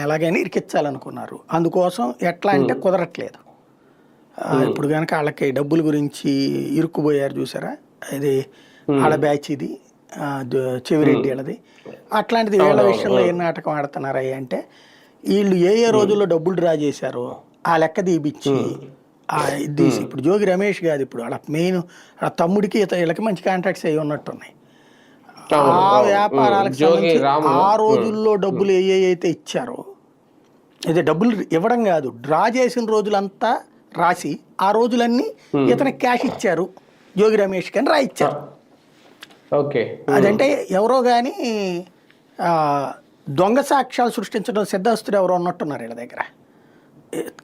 ఎలాగైనా ఇరికించాలనుకున్నారు. అందుకోసం ఎట్లా అంటే కుదరట్లేదు. ఇప్పుడు కనుక వాళ్ళకి డబ్బుల గురించి ఇరుక్కుపోయారు చూసారా, ఇది వాళ్ళ బ్యాచ్ ఇది చెవిరెడ్డి వాళ్ళది. అట్లాంటిది వీళ్ళ విషయంలో ఏం నాటకం ఆడుతున్నారా అంటే, వీళ్ళు ఏ రోజుల్లో డబ్బులు డ్రా చేశారో ఆ లెక్క తీపిచ్చి తీసి, ఇప్పుడు జోగి రమేష్ కాదు, ఇప్పుడు వాళ్ళ మెయిన్ తమ్ముడికి వీళ్ళకి మంచి కాంట్రాక్ట్స్ అయ్యి ఉన్నట్టున్నాయి. ఆ వ్యాపారాలకు సంబంధించి ఆ రోజుల్లో డబ్బులు అయితే ఇచ్చారో, ఇది డబ్బులు ఇవ్వడం కాదు, డ్రా చేసిన రోజులంతా రాసి ఆ రోజులన్నీ ఇతనికి క్యాష్ ఇచ్చారు జోగి రమేష్ అని రాయిచ్చారు. ఓకే, అదంటే ఎవరో కానీ దొంగ సాక్ష్యాలు సృష్టించడం సిద్ధాస్తుడు ఎవరో ఉన్నట్టున్నారు వీళ్ళ దగ్గర.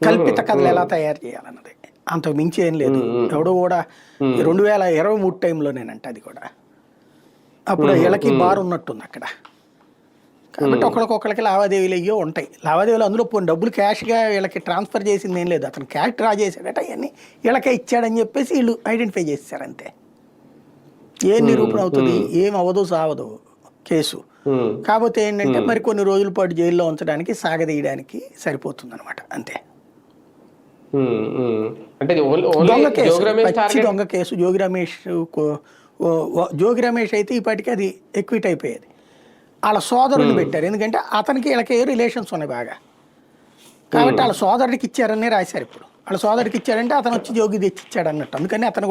కల్పిత కథలు ఎలా తయారు చేయాలన్నది, అంతకు మించి ఏం లేదు. ఎవడు కూడా 2023 టైంలోనేనంట అది కూడా. అప్పుడు వీళ్ళకి బార్ ఉన్నట్టుంది అక్కడ. కాబట్టి ఒకరికొకరికి లావాదేవీలు అయ్యో ఉంటాయి. లావాదేవీలు అందులో పోనీ డబ్బులు క్యాష్గా వీళ్ళకి ట్రాన్స్ఫర్ చేసింది ఏం లేదు, అతను క్యాష్ డ్రా చేశాడట, అవన్నీ వీళ్ళకే ఇచ్చాడని చెప్పేసి వీళ్ళు ఐడెంటిఫై చేశారు అంతే. ఏం నిరూపణ అవుతుంది, ఏం అవ్వదు సావదు కేసు. కాకపోతే ఏంటంటే మరి కొన్ని రోజుల పాటు జైల్లో ఉంచడానికి, సాగదీయడానికి సరిపోతుంది అనమాట అంతే. దొంగ కేసు, పచ్చి దొంగ కేసు. జోగి రమేష్ అయితే ఇప్పటికీ అది ఎక్విట్ అయిపోయేది. వాళ్ళ సోదరుని పెట్టారు, ఎందుకంటే అతనికి వీళ్ళకి రిలేషన్స్ ఉన్నాయి బాగా, కాబట్టి వాళ్ళ సోదరుడికి ఇచ్చారని రాశారు. ఇప్పుడు వాళ్ళ సోదరుడికి ఇచ్చారంటే అతను వచ్చి జోగి తెచ్చి ఇచ్చాడు అన్నట్టు, అందుకని అతను